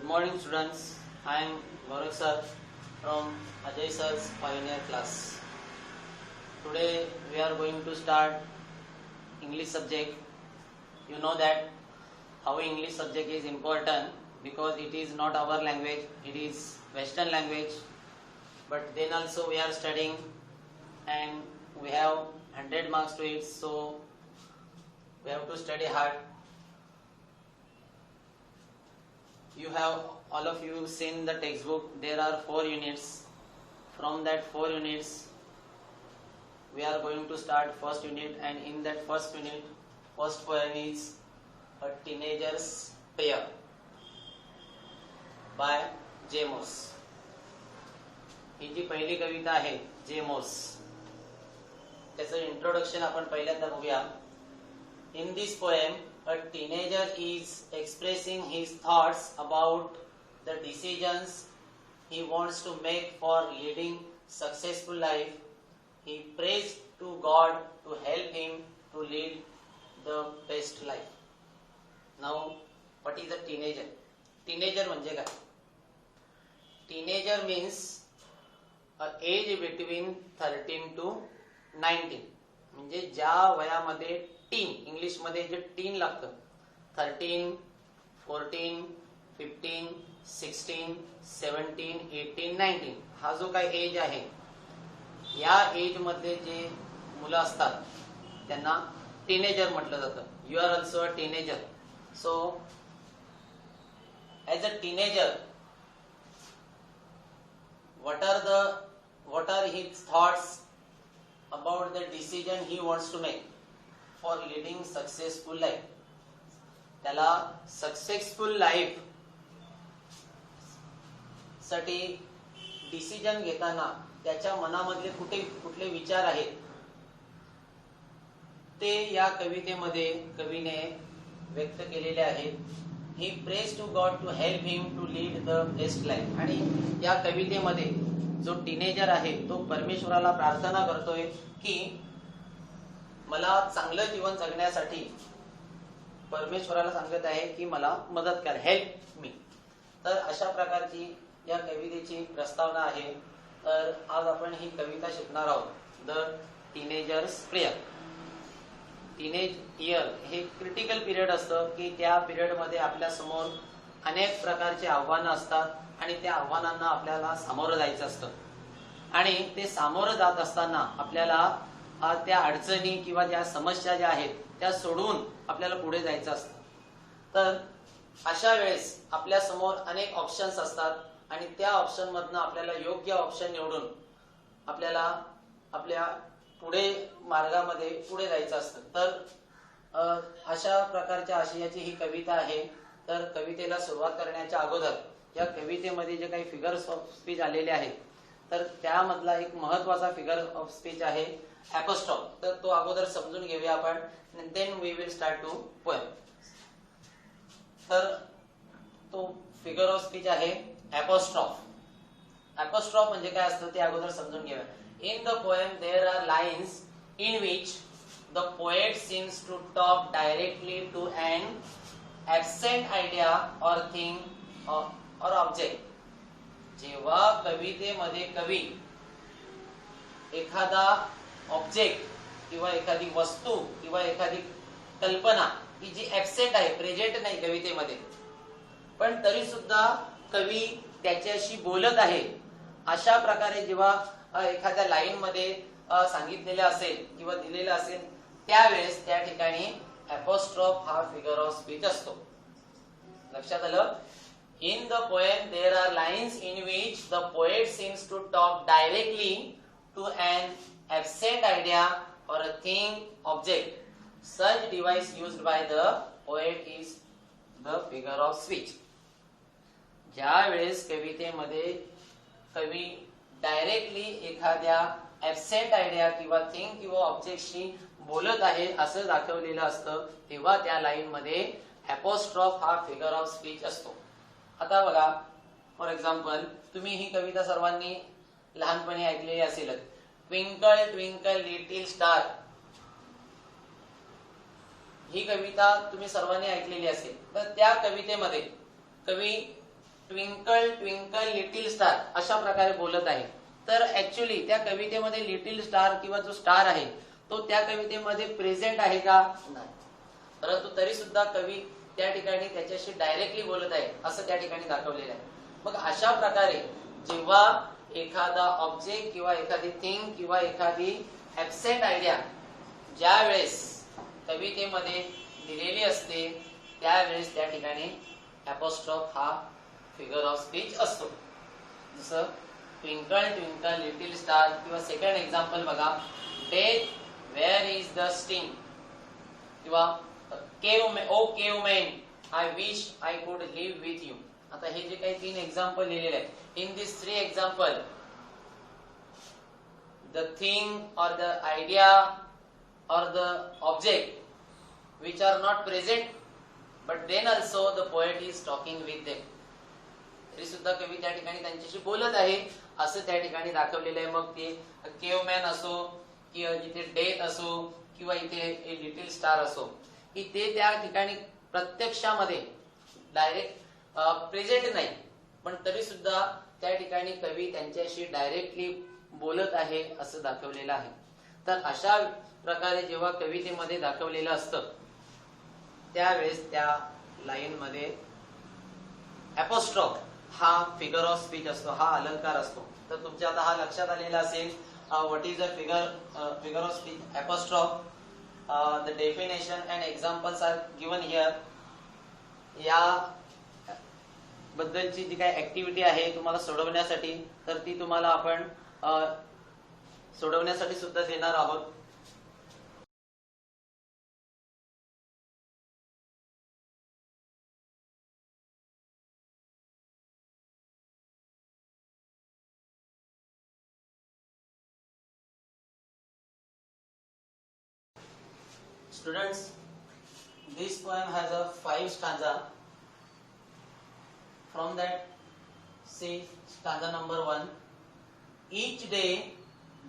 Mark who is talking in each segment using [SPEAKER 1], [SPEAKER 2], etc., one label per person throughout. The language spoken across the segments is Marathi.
[SPEAKER 1] Good morning, students. I am Gaurav sir from Ajay sir's Pioneer class. Today we are going to start English subject. You know that how English subject is important because it is not our language, it is Western language. But then also we are studying and we have 100 marks to it, so we have to study hard. You have, all of you, seen the textbook. There are 4 units. From that 4 units we are going to start first unit, and in that first unit first poem is A Teenager's Prayer by J. Morse. ही जी पहिली कविता आहे जे मोर्स, त्याचं इंट्रोडक्शन आपण पहिल्यांदा बघूया. In this poem, a teenager is expressing his thoughts about the decisions he wants to make for leading successful life. He prays to God to help him to lead the best life. Now, what is a teenager? Teenager म्हणजे काय? Teenager means a age between 13 to 19. म्हणजे ज्या वयामध्ये टीन, इंग्लिश मध्ये जे टीन लागतं, 13, 14, 15, 16, 17, 18, 19 हा जो काही एज आहे, या एज मध्ये जे मुलं असतात त्यांना टीनेजर म्हटलं जातं. You are also a teenager. So as a teenager, what are his thoughts about the decision he wants to make for leading successful life. त्याला सक्सेसफुल लाईफ साठी डिसिजन घेताना त्याच्या मनामधले कुठले विचार आहेत ते या कवितेमध्ये कवीने व्यक्त केलेले आहेत. He praise to God to help him to lead the best life. आणि या कवितेमध्ये जो टीनेजर आहे तो परमेश्वराला प्रार्थना करतोय की मला चांगलं जीवन जगण्यासाठी परमेश्वराला सांगत आहे की मला मदत कर, हेल्प मी. तर अशा प्रकारची या कवितेची प्रस्तावना आहे. तर आज आपण ही कविता शिकणार आहोत. The teenagers prayer. Teenage year हे क्रिटिकल पिरियड असतं की त्या पिरियडमध्ये आपल्या समोर अनेक प्रकारचे आव्हानं असतात आणि त्या आव्हानांना आपल्याला सामोरं जायचं असतं. आणि ते सामोरं जात असताना आपल्याला त्या अडचणी किंवा ज्या समस्या ज्या आहेत त्या सोडून आपल्याला पुढे जायचं असतं. तर अशा वेळेस आपल्या समोर अनेक ऑप्शन्स असतात आणि त्या ऑप्शन मधनं आपल्याला योग्य ऑप्शन निवडून आपल्याला आपल्या पुढे मार्गामध्ये पुढे जायचं असतं. तर अशा प्रकारच्या आशयाची ही कविता आहे. तर कवितेला सुरुवात करण्याच्या अगोदर या कवितेमध्ये जे काही फिगर्स ऑफ स्पीच आलेले आहेत तर त्यामधला एक महत्वाचा फिगर ऑफ स्पीच आहे ॲपोस्ट्रॉफ. तर तो अगोदर समजून घेऊया आपण, then we will start to poem. तर तो फिगर ऑफ स्पीच आहे ॲपोस्ट्रॉफ. ॲपोस्ट्रॉफ म्हणजे काय असतं ते अगोदर समजून घेऊया. In the poem there are lines in which the poet seems to talk directly to an absent idea or thing or object. जेव्हा कवितेमध्ये कवी एखादा ऑब्जेक्ट किंवा एखादी वस्तू किंवा एखादी कल्पना की जी ऍबसेंट आहे, प्रेझेंट नाही कवितेमध्ये, पण तरी सुद्धा कवी त्याच्याशी बोलत आहे, अशा प्रकारे जेव्हा एखाद्या लाईन मध्ये सांगितलेलं असेल किंवा दिलेलं असेल त्यावेळेस त्या ठिकाणी ॲपोस्ट्रॉफ हा फिगर ऑफ स्पीच असतो. लक्षात आलं? In the poem, there are lines in which the poet seems to talk directly to an absent idea or a thing, object. Such device used by the poet is the figure of speech. ज्या वेळेस कवितेमध्ये कवी डायरेक्टली एखाद्या ॲब्सेंट आयडिया किंवा थिंग किंवा ऑब्जेक्टशी बोलत आहे असं दाखवलेलं असतं तेव्हा त्या लाईन मध्ये ॲपोस्ट्रॉफ हा फिगर ऑफ स्पीच असतो. आता बघा, फॉर एक्झाम्पल, तुम्ही ही कविता सर्वांनी लहानपणी ऐकलेली असेलच. ट्विंकल ट्विंकल लिटिल स्टार ही कविता तुम्ही सर्वांनी ऐकलेली असेल. तर त्या कवितेमध्ये कवी ट्विंकल ट्विंकल लिटिल स्टार अशा प्रकारे बोलत आहे. तर ऍक्च्युली त्या कवितेमध्ये लिटिल स्टार किंवा जो स्टार आहे तो त्या कवितेमध्ये प्रेझेंट आहे का? नाही. परंतु तरी सुद्धा कवी त्या ठिकाणी त्याच्याशी डायरेक्टली बोलत आहे असं त्या ठिकाणी दाखवलेलं आहे. मग अशा प्रकारे जेव्हा एखादा ऑब्जेक्ट किंवा एखादी थिंग किंवा एखादी ऍबसेंट आयडिया ज्या वेळेस कवितेमध्ये दिलेली असते त्यावेळेस त्या ठिकाणी अपोस्ट्रॉफ हा फिगर ऑफ स्पीच असतो. जसं ट्विंकल ट्विंकल लिटिल स्टार किंवा सेकंड एक्झाम्पल बघा, death where is the sting किंवा O caveman I wish I could live with you. आता हे जे काही 3 एक्झाम्पल लिहिलेले आहेत, in this 3 example the thing or the idea or the object which are not present but then also the poet is talking with them. तरी सुद्धा कवी त्या ठिकाणी त्यांच्याशी बोलत आहे असं त्या ठिकाणी दाखवलेलं आहे. मग ते केवमॅन असो किंवा इथे डेथ असो किंवा इथे लिटिल स्टार असो, की ते त्या ठिकाणी प्रत्यक्षामध्ये डायरेक्ट प्रेझेंट नाही पण तरी सुद्धा त्या ठिकाणी कवी त्यांच्याशी डायरेक्टली बोलत आहे असं दाखवलेलं आहे. तर अशा प्रकारे जेव्हा कवितेमध्ये दाखवलेलं असतं त्यावेळेस त्या लाईन मध्ये अपोस्ट्रॉफ हा फिगर ऑफ स्पीच असतो, हा अलंकार असतो. तर तुमच्या आता हा लक्षात आलेला असेल what is a figure of speech, apostrophe, the definition and examples are given here. या बद्दलची जी काही ऍक्टिव्हिटी आहे तुम्हाला सोडवण्यासाठी, तर ती तुम्हाला आपण सोडवण्यासाठी सुद्धा देणार आहोत. Students, this poem has a 5 stanza. From that, see stanza number 1. Each day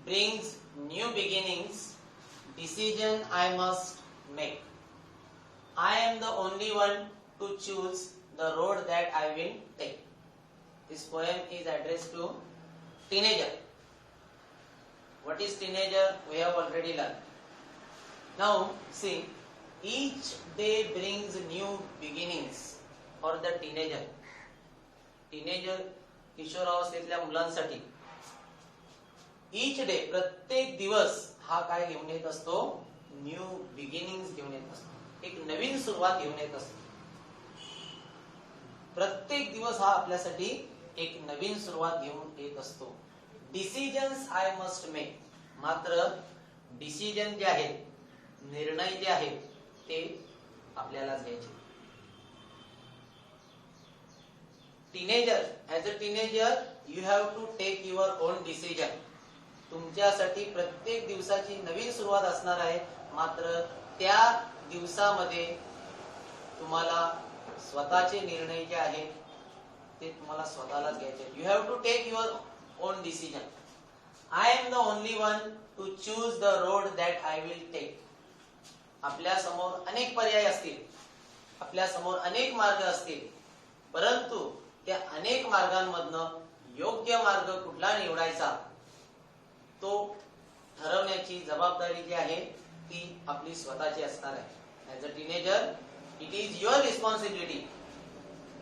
[SPEAKER 1] brings new beginnings, decision I must make. I am the only one to choose the road that I will take. This poem is addressed to teenager. What is teenager? We have already learned. Now see, each day brings new beginnings for the teenager. Teenager किशोरावस्थेतल्या मुलांसाठी each day प्रत्येक दिवस हा काय घेऊन येत असतो? न्यू बिगिनिंग्स घेऊन येत असतो, एक नवीन सुरुवात घेऊन येत असतो. प्रत्येक दिवस हा आपल्यासाठी एक नवीन सुरुवात घेऊन येत असतो. डिसिजन्स आय मस्ट मेक, मात्र डिसिजन जे आहेत, निर्णय जे आहेत ते आपल्यालाच घ्यायचे. Teenager, as a teenager you have to take your own decision. तुमच्यासाठी प्रत्येक दिवसाची नवीन सुरुवात असणार आहे, मात्र त्या दिवसामध्ये तुम्हाला स्वतःचे निर्णय जे आहेत ते तुम्हाला स्वतःलाच घ्यायचे. You have to take your own decision. I am the only one to choose the road that I will take. आपल्या समोर अनेक पर्याय असतील, आपल्या समोर अनेक मार्ग असतील, परंतु त्या अनेक मार्गांमधनं योग्य मार्ग कुठला निवडायचा तो ठरवण्याची जबाबदारी जी आहे ती आपली स्वतःची असणार आहे. As a teenager it is your responsibility.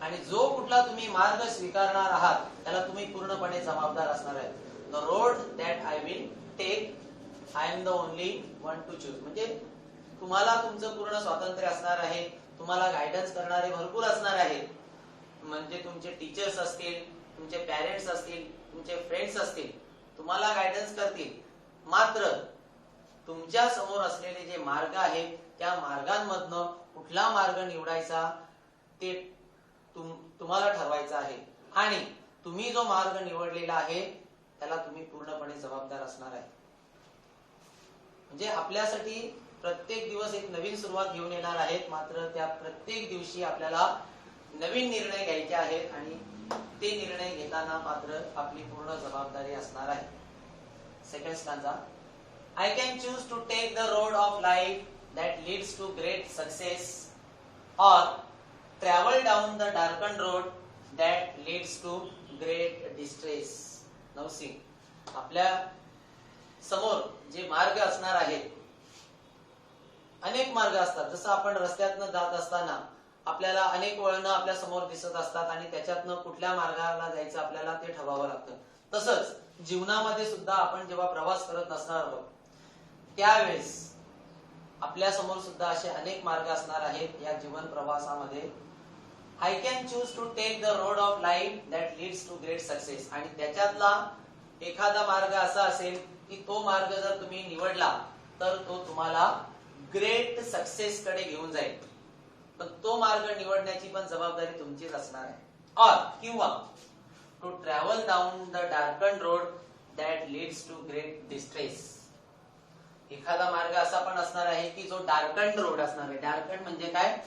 [SPEAKER 1] आणि जो कुठला तुम्ही मार्ग स्वीकारणार आहात त्याला तुम्ही पूर्णपणे जबाबदार असणार आहे. The road that I will take, I am the only one to choose. म्हणजे तुम्हाला तुमचं पूर्ण स्वातंत्र्य असणार आहे, तुम्हाला गायडन्स करणारे भरपूर असणार आहेत. म्हणजे तुमचे टीचर्स असतील, तुमचे पॅरेंट्स असतील, तुमचे फ्रेंड्स असतील, तुम्हाला गायडन्स करतील. मात्र तुमच्या समोर असलेले जे मार्ग आहेत त्या मार्गांमधनं कुठला मार्ग निवडायचा ते तुम्हाला ठरवायचं आहे. आणि तुम्ही जो मार्ग निवडलेला आहे त्याला तुम्ही पूर्णपणे जबाबदार असणार आहे. म्हणजे आपल्यासाठी प्रत्येक दिवस एक नवीन सुरुवात घेऊन येणार आहेत, मात्र त्या प्रत्येक दिवशी आपल्याला नवीन निर्णय घ्यायचे आहेत आणि ते निर्णय घेताना मात्र आपली पूर्ण जबाबदारी असणार आहे. Second stanza. I can choose to take the road of life that leads to great success, or travel down the darkened road that leads to great distress. Now see, आपल्या समोर जे मार्ग असणार आहेत, अनेक मार्ग असतात. जसं आपण रस्त्यातनं जात असताना आपल्याला अनेक वळणं आपल्या समोर दिसत असतात आणि त्याच्यातनं कुठल्या मार्गाला जायचं आपल्याला ते ठरवावं लागतं. तसंच जीवनामध्ये सुद्धा आपण जेव्हा प्रवास करत असणार आहोत त्यावेळेस आपल्या समोर सुद्धा असे अनेक मार्ग असणार आहेत या जीवन प्रवासामध्ये. I can choose to take the road of life that leads to great success. आणि त्याच्यातला एखादा मार्ग असा असेल की तो मार्ग जर तुम्ही निवडला तर तो तुम्हाला ग्रेट सक्सेस कडे घेऊन जाईल. पण तो मार्ग निवडण्याची पण जबाबदारी तुमचीच असणार आहे. और किंवा to travel down the darken road that leads to great distress. एखादा मार्ग असा पण असणार आहे की जो डार्कन रोड असणार आहे. डार्कन म्हणजे काय?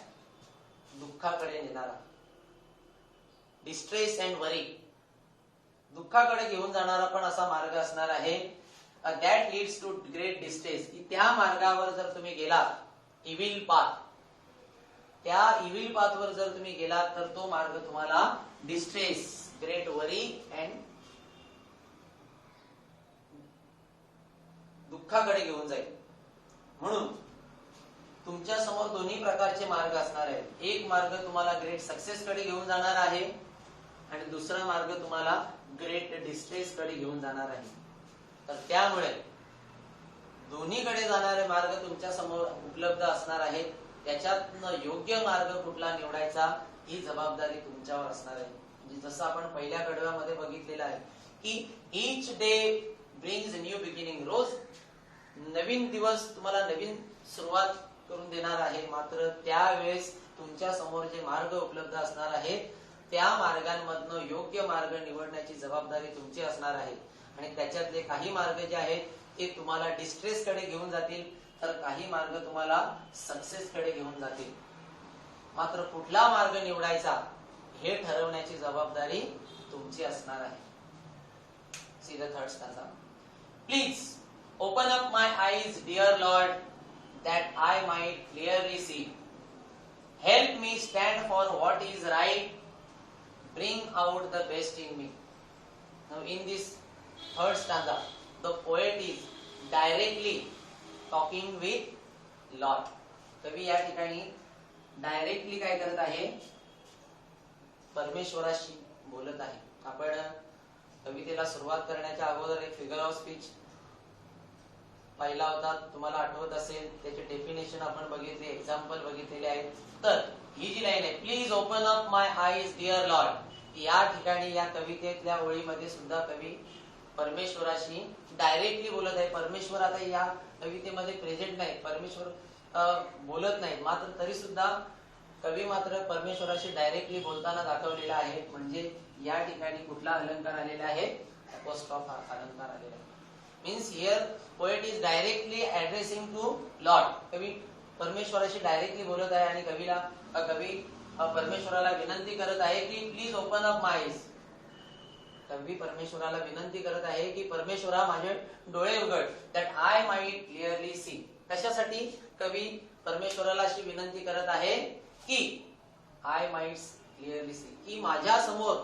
[SPEAKER 1] दुःखाकडे नेणारा. डिस्ट्रेस अँड वरी, दुःखाकडे घेऊन जाणारा पण असा मार्ग असणार आहे. That leads to great distress, की त्या मार्गावर जर तुम्ही गेलात, इव्हिल पाथ, त्या इव्हिल पाथवर जर तुम्ही गेलात तर तो मार्ग तुम्हाला डिस्ट्रेस, ग्रेट वरी अँड दुःखाकडे घेऊन जाईल. म्हणून तुमच्या समोर दोन्ही प्रकारचे मार्ग असणार आहेत. एक मार्ग तुम्हाला ग्रेट सक्सेस कडे घेऊन जाणार आहे आणि दुसरा मार्ग तुम्हाला ग्रेट डिस्ट्रेस कडे घेऊन जाणार आहे. तर त्यामुळे दोन्हीकडे जाणारे मार्ग तुमच्या समोर उपलब्ध असणार आहेत. त्याच्यातनं योग्य मार्ग कुठला निवडायचा ही जबाबदारी तुमच्यावर असणार आहे. म्हणजे जसं आपण पहिल्या कडव्यामध्ये बघितलेलं आहे की each day brings new beginning. रोज नवीन दिवस तुम्हाला नवीन सुरुवात करून देणार आहे. मात्र त्यावेळेस तुमच्या समोर जे मार्ग उपलब्ध असणार आहेत त्या मार्गांमधनं योग्य मार्ग निवडण्याची जबाबदारी तुमची असणार आहे. आणि त्याच्यातले काही मार्ग जे आहेत ते तुम्हाला डिस्ट्रेस कडे घेऊन जातील तर काही मार्ग तुम्हाला सक्सेस कडे घेऊन जातील. मात्र कुठला मार्ग निवडायचा हे ठरवण्याची जबाबदारी तुमची असणार आहे. See the third stanza. Please open up my eyes dear lord that I might clearly see. Help me stand for what is right. Bring out the best in me. Now in this third stanza, the poet is directly talking with Lord. कवी या ठिकाणी डायरेक्टली काय करत आहे? परमेश्वराशी बोलत आहे. आपण कवितेला सुरुवात करण्याच्या अगोदर एक फिगर ऑफ स्पीच पहिला होता, तुम्हाला आठवत असेल. त्याचे डेफिनेशन आपण बघितले, एक्झाम्पल बघितलेले आहेत. तर ही जी लाईन आहे, please open up my eyes dear lord, या ठिकाणी या कवितेतल्या ओळीमध्ये सुद्धा कवी परमेश्वराशी डायरेक्टली बोलत आहे. परमेश्वर आता या कवितेमध्ये प्रेझेंट नाही, परमेश्वर बोलत नाही. मात्र तरी सुद्धा कवी मात्र परमेश्वराशी डायरेक्टली बोलताना दाखवलेला आहे. म्हणजे या ठिकाणी कुठला अलंकार आलेला आहे? अपोस्ट्रॉफ हा अलंकार आलेला आहे. Means here poet is directly addressing to lord. कवी परमेश्वराशी डायरेक्टली बोलत आहे आणि कवी परमेश्वराला विनंती करत आहे की please open up my eyes. कवी परमेश्वराला विनंती करत आहे की परमेश्वरा माझे डोळे उघड, that I might clearly C. कशासाठी कवी परमेश्वराला अशी विनंती करत आहे की आय माइट क्लिअरली सी, की माझ्या समोर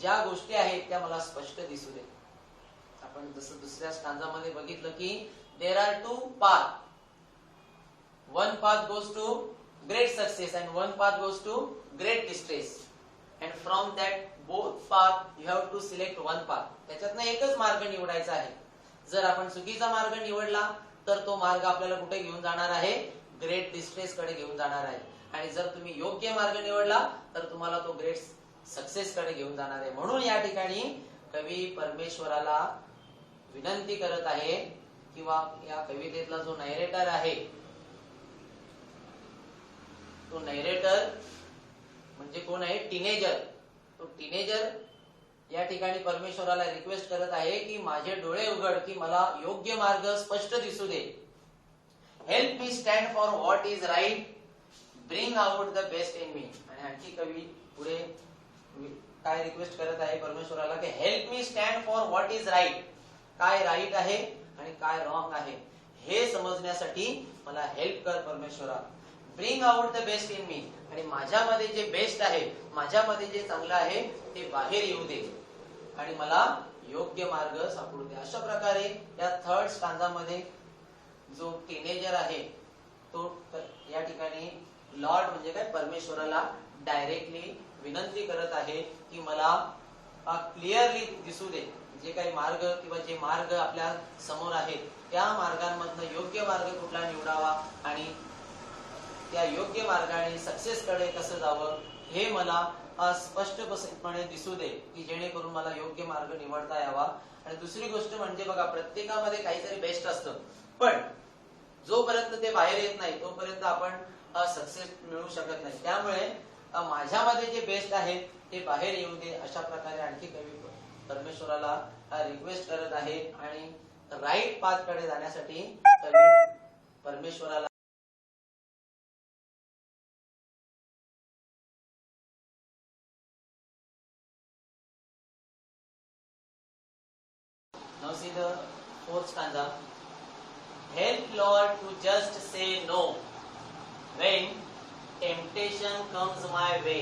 [SPEAKER 1] ज्या गोष्टी आहेत त्या मला स्पष्ट दिसू दे. आपण जसं दुसऱ्या स्टांजामध्ये बघितलं की there are two path, one path goes to great success and one path goes to great distress. And from that both path you have to select one path. त्याच्यातनं एकच मार्ग निवडायचा आहे. जर आपण चुकीचा मार्ग निवडला तर तो मार्ग आपल्याला कुठे घेऊन जाणार आहे? ग्रेट डिस्ट्रेस कडे घेऊन जाणार आहे. आणि जर तुम्ही योग्य मार्ग निवडला तर तुम्हाला तो ग्रेट सक्सेस कडे घेऊन जाणार आहे. म्हणून या ठिकाणी कवी परमेश्वराला विनंती करत आहे, किंवा या कवितेतला जो नरेटर आहे तो नरेटर म्हणजे कोण आहे? टीनेजर. तो टीनेजर या ठिकाणी परमेश्वराला रिक्वेस्ट करत आहे की माझे डोळे उघड, की मला योग्य मार्ग स्पष्ट दिसू दे. Help me stand for what is right, bring out the best in me. आणि आणखी कवी पुढे काय रिक्वेस्ट करत आहे परमेश्वराला की help me stand for what is right. काय राईट आहे आणि काय रॉंग आहे हे समजण्यासाठी मला हेल्प कर परमेश्वरा. Bring out the best in me. आणि माझ्यामध्ये जे बेस्ट आहे, माझ्यामध्ये जे चांगलं आहे ते बाहेर येऊ दे आणि मला योग्य मार्ग सापडू दे. अशा प्रकारे या थर्ड स्टांजामध्ये जो टीनेजर आहे तो या ठिकाणी लॉर्ड म्हणजे काय, परमेश्वराला डायरेक्टली विनंती करत आहे की मला क्लिअरली दिसू दे, जे काही मार्ग किंवा जे मार्ग आपल्या समोर आहेत त्या मार्गांमधनं योग्य मार्ग कुठला निवडावा आणि त्या योग्य मार्गाने सक्सेस कडे कसं जावं हे मला स्पष्टपणे दिसू दे, की जेणेकरून मला योग्य मार्ग निवडता यावा. आणि दुसरी गोष्ट म्हणजे बघा, प्रत्येकामध्ये काहीतरी बेस्ट असतं, पण जोपर्यंत ते बाहेर येत नाही तोपर्यंत आपण सक्सेस मिळू शकत नाही. त्यामुळे माझ्यामध्ये जे बेस्ट आहे ते बाहेर येऊ दे, अशा प्रकारे आणखी कवी परमेश्वराला रिक्वेस्ट करत आहे आणि राईट पाथ कडे जाण्यासाठी कवी परमेश्वराला Now see the fourth stanza. Help Lord to just say no when temptation comes my way,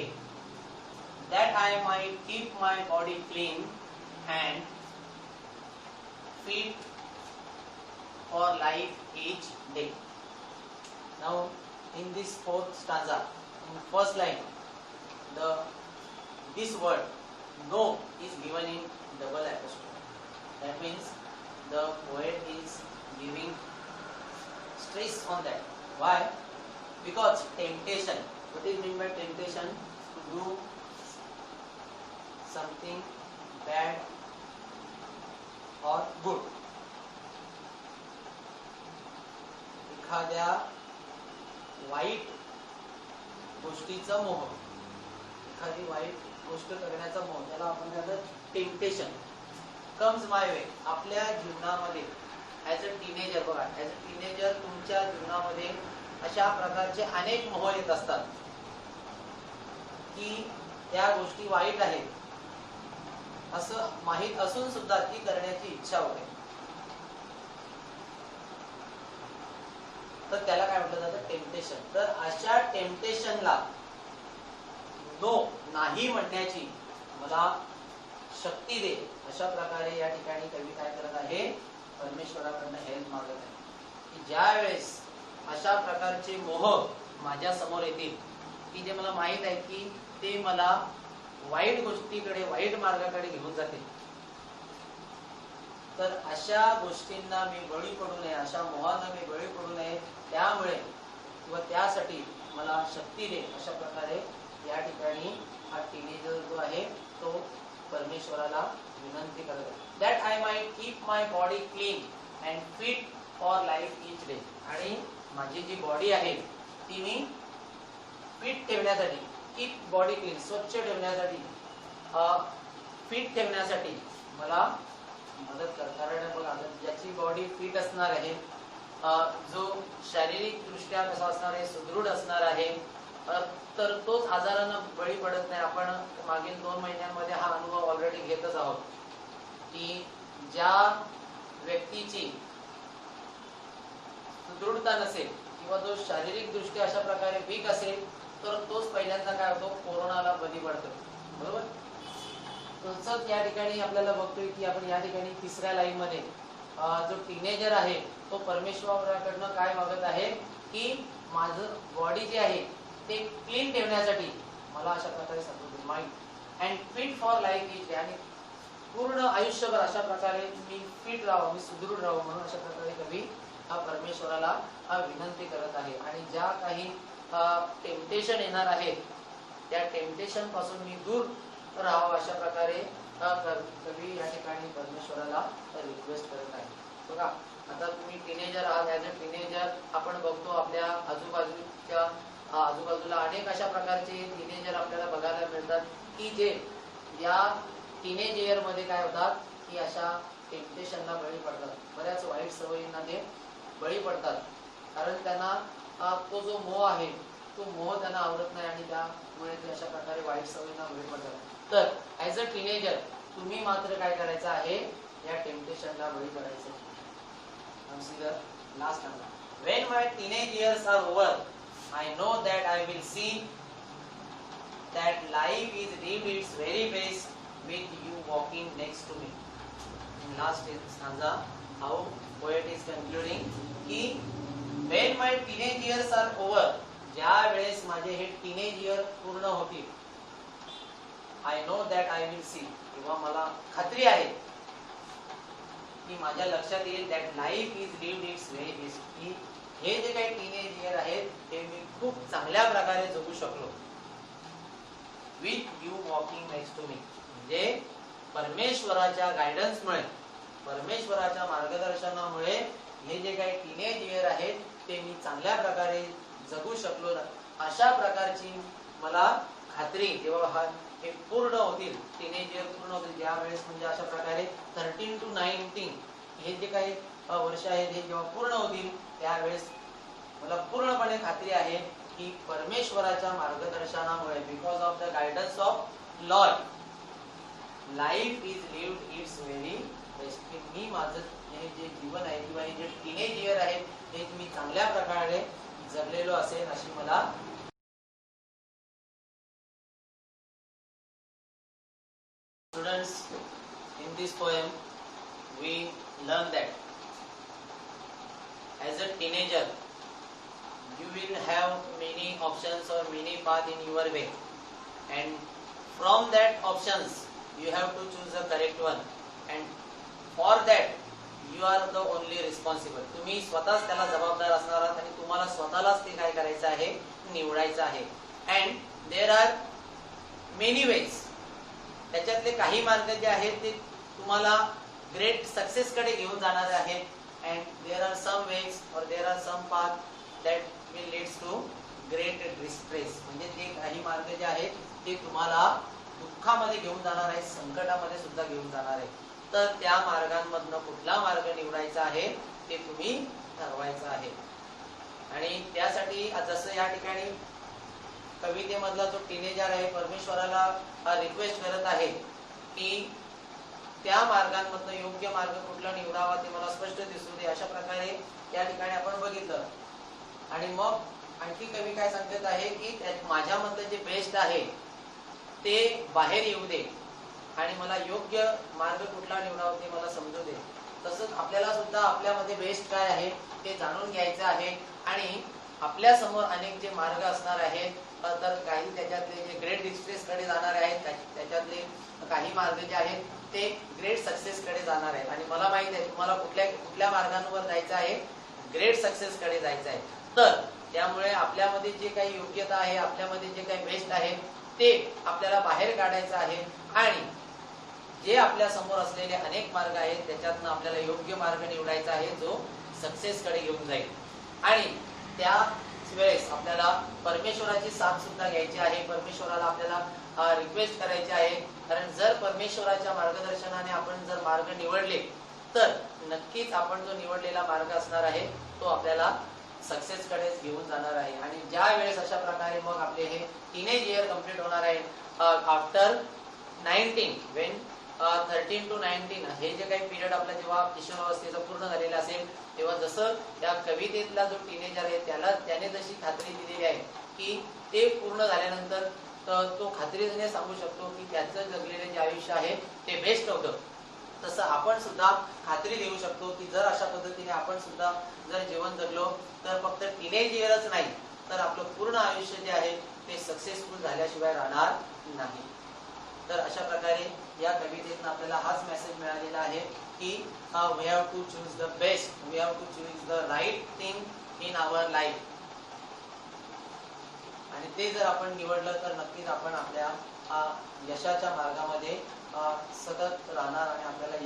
[SPEAKER 1] that I might keep my body clean and fit for life each day. Now in this fourth stanza, in first line, this word no is given in double apostrophe. That means the poet is giving stress on that. Why? Because temptation, what is meant by temptation? To do something bad or good. एखाद्या वाईट गोष्टीचा मोह, एखादी वाईट गोष्ट करण्याचा मोह, त्याला आपण म्हणतो टेम्पटेशन. Comes my way. आपल्या जीवनामध्ये ऍज अ टीनेजर, बघा, ऍज अ टीनेजर तुमच्या जीवनामध्ये अशा प्रकारचे अनेक मोह येत असतात की त्या गोष्टी वाईट आहेत असं माहीत असून सुद्धा ती करण्याची इच्छा होते. तर त्याला काय म्हटलं जातं, टेम्पटेशन. तर अशा टेम्पटेशनला नो, नाही म्हणण्याची मला शक्ती दे, अशा प्रकारे या ठिकाणी कवी काय करत आहे, परमेश्वराकडनं हेल्प मागत आहे. की ज्या वेळेस अशा प्रकारचे मोह माझ्या समोर येतील की जे मला माहित आहे की ते मला वाईट गोष्टीकडे, वाईट मार्गाकडे घेऊन जातील, तर अशा गोष्टींना मी बळी पडू नये, अशा मोहांना मी बळी पडू नये, त्यामुळे किंवा त्यासाठी मला शक्ती दे, अशा प्रकारे या ठिकाणी हा टीनेजर जो आहे तो परमेश्वराला विनंती करत आहे. That I might keep my body clean and fit for life each day. आणि माझी जी बॉडी आहे ती मी फिट ठेवण्यासाठी, कीप बॉडी क्लीन, स्वच्छ ठेवण्यासाठी, फिट ठेवण्यासाठी मला मदत कर. कारण बघा, ज्याची बॉडी फिट असणार आहे, जो शारीरिक दृष्ट्या कसा असणार आहे, सुदृढ असणार आहे, तर तोच आजारांना बळी पडत नाही. आपण मागील 2 महिन्यांमध्ये हा अनुभव ऑलरेडी घेतच आहोत की ज्या व्यक्तीची सुदृढता नसेल किंवा जो शारीरिक दृष्ट्या अशा प्रकारे वीक असेल तर तोच पहिल्यांदा काय होतो, कोरोनाला बळी पडतो. बरोबर. तसंच या ठिकाणी आपल्याला बघतोय की आपण या ठिकाणी तिसऱ्या लाईन मध्ये जो टीनेजर आहे तो परमेश्वराकडनं काय मागत आहे की माझं बॉडी जे आहे ते क्लीन ठेवण्यासाठी मला अशा प्रकारे support, mind and fit for life is day, आणि पूर्ण आयुष्यभर अशा प्रकारे मी फिट राहावं, मी सुदृढ राहावं, म्हणून अशा प्रकारे कवी हा परमेश्वराला विनंती करत आहे. आणि ज्या काही टेम्पटेशन येणार आहेत त्या टेम्पटेशन पासून मी दूर राहावं, अशा प्रकारे कवी या ठिकाणी परमेश्वराला रिक्वेस्ट करत आहे. बघा, आता तुम्ही टीनेजर आहात, ऍज अ टीनेजर आपण बघतो आपल्या आजूबाजूला अनेक अशा प्रकारचे टीनेजर आपल्याला बघायला मिळतात की जे या टीनेज इयर मध्ये काय होतात की अशा टेम्पटेशनला बळी पडतात, बऱ्याच वाईट सवयींना ते बळी पडतात. कारण त्यांना तो जो मोह आहे तो मोह त्यांना आवडत नाही आणि त्यामुळे ते अशा प्रकारे वाईट सवयींना बळी पडतात. तर ऍज अ टीनेजर तुम्ही मात्र काय करायचं आहे, या टेम्पटेशनला बळी पडायचं. Last number, when my teenage years are over, I know that I will see that life is lived its very best with you walking next to me. In last stanza, how poet is concluding की when my teenage years are over, ज्या वेळेस माझे हे टीनेज इयर पूर्ण होतील, I know that I will see, किंवा मला खात्री आहे की माझ्या लक्षात येईल that life is lived its very best, की हे जे काही टीनेज इयर आहेत ते मी खूप चांगल्या प्रकारे जगू शकलो with you walking next to me. म्हणजे परमेश्वराच्या गायडन्समुळे, परमेश्वराच्या मार्गदर्शनामुळे हे जे काही टीनेज इयर आहेत ते मी चांगल्या प्रकारे जगू शकलो. अशा प्रकारची मला खात्री जेव्हा हे पूर्ण होतील, टीनेज इयर पूर्ण होतील, ज्यावेळेस म्हणजे अशा प्रकारे 13 to 19 हे जे काही वर्ष आहेत हे जेव्हा पूर्ण होतील त्यावेळेस मला पूर्णपणे खात्री आहे की परमेश्वराच्या मार्गदर्शनामुळे, because of the guidance of Lord, life is lived its very best. मी माझं हे जे जीवन आहे किंवा हे जे टीनेज इयर आहे हे मी चांगल्या प्रकारे जगलेलो असेल अशी मला. Students, in this poem we learn that as a teenager you will have many options or many paths in your way, and from that options you have to choose the correct one, and for that you are the only responsible. तुम्ही स्वतःच त्याला जबाबदार असणार आहात आणि तुम्हाला स्वतःलाच ते काय करायचं आहे, निवडायचं आहे. and there are many ways, त्याच्यातले काही मार्ग जे आहेत ते तुम्हाला ग्रेट सक्सेस कडे घेऊन जाणारे आहेत. and there are some ways or there are some path that will leads to great distress, म्हणजे ते काही मार्ग जे आहेत ते तुम्हाला दुःखामध्ये घेऊन जाणार आहेत, संकटामध्ये सुद्धा घेऊन जाणार आहे. तर त्या मार्गांमधनं कुठला मार्ग निवडायचा आहे ते तुम्ही ठरवायचं आहे. आणि त्यासाठी जसं या ठिकाणी कवितेमधला जो टीनेजर आहे परमेश्वराला रिक्वेस्ट करत आहे की त्या मार्गांमधनं योग्य मार्ग कुठला निवडावा ते मला स्पष्ट दिसू दे, अशा प्रकारे या ठिकाणी आपण बघितलं. आणि मग आणखी कवी काय सांगत आहे की माझ्यामधलं जे बेस्ट आहे ते बाहेर येऊ दे आणि मला योग्य मार्ग कुठला निवडावा ते मला समजू दे. तसंच आपल्याला सुद्धा आपल्यामध्ये बेस्ट काय आहे ते जाणून घ्यायचं आहे. आणि आपल्या समोर अनेक जे मार्ग असणार आहेत, तर काही त्याच्यातले जे ग्रेट डिस्ट्रेस कडे जाणारे आहेत, त्याच्यातले काही मार्ग जे आहेत ते ग्रेट सक्सेस कडे जाणार आहेत. आणि मला माहित आहे तुम्हाला कुठल्या मार्गांवर जायचं आहे, ग्रेट सक्सेस कडे जायचं आहे. तर त्यामुळे आपल्यामध्ये जे काही योग्यता आहे, आपल्यामध्ये जे काही बेस्ट आहे ते आपल्याला बाहेर काढायचं आहे. आणि जे आपल्या समोर असलेले अनेक मार्ग आहेत त्याच्यातनं आपल्याला योग्य मार्ग निवडायचा आहे जो सक्सेस कडे घेऊन जाईल. आणि त्याच वेळेस आपल्याला परमेश्वराची साथ सुद्धा घ्यायची आहे, परमेश्वराला आपल्याला रिक्वेस्ट करायची आहे. कारण जर परमेश्वराच्या मार्गदर्शनाने आपण जर मार्ग निवडले तर नक्कीच आपण जो निवडलेला मार्ग असणार आहे तो आपल्याला सक्सेस कडे घेऊन जाणार आहे. आणि ज्या वेळेस अशा प्रकारे मग आपले हे टीनेज इयर कंप्लीट होणार आहे आफ्टर 19, वेन 13 to 19 हे जे काही पिरियड आपला जेव्हा किशोरावस्थेचा पूर्ण झालेला असेल तेव्हा जसं त्या कवितेतला जो टीनेजर आहे त्याने जशी खात्री दिलेली आहे की ते पूर्ण झाल्यानंतर तो खात्रीने सांगू शकतो की त्याचं जगलेले जे आयुष्य आहे ते बेस्ट होतं, तसं आपण सुद्धा खात्री देऊ शकतो की जर अशा पद्धतीने आपण सुद्धा जर जीवन जगलो तर फक्त टीनेज इयरच नाही तर आपलं पूर्ण आयुष्य जे आहे ते सक्सेसफुल झाल्याशिवाय राहणार नाही. तर अशा प्रकारे या कवितेतून आपल्याला हाच मेसेज मिळालेला आहे की we have to choose the best, we have to choose the right thing in our life. आणि ते जर आपण निवडलं तर नक्कीच आपण आपल्या यशाच्या मार्गामध्ये सतत राहणार आणि आपल्याला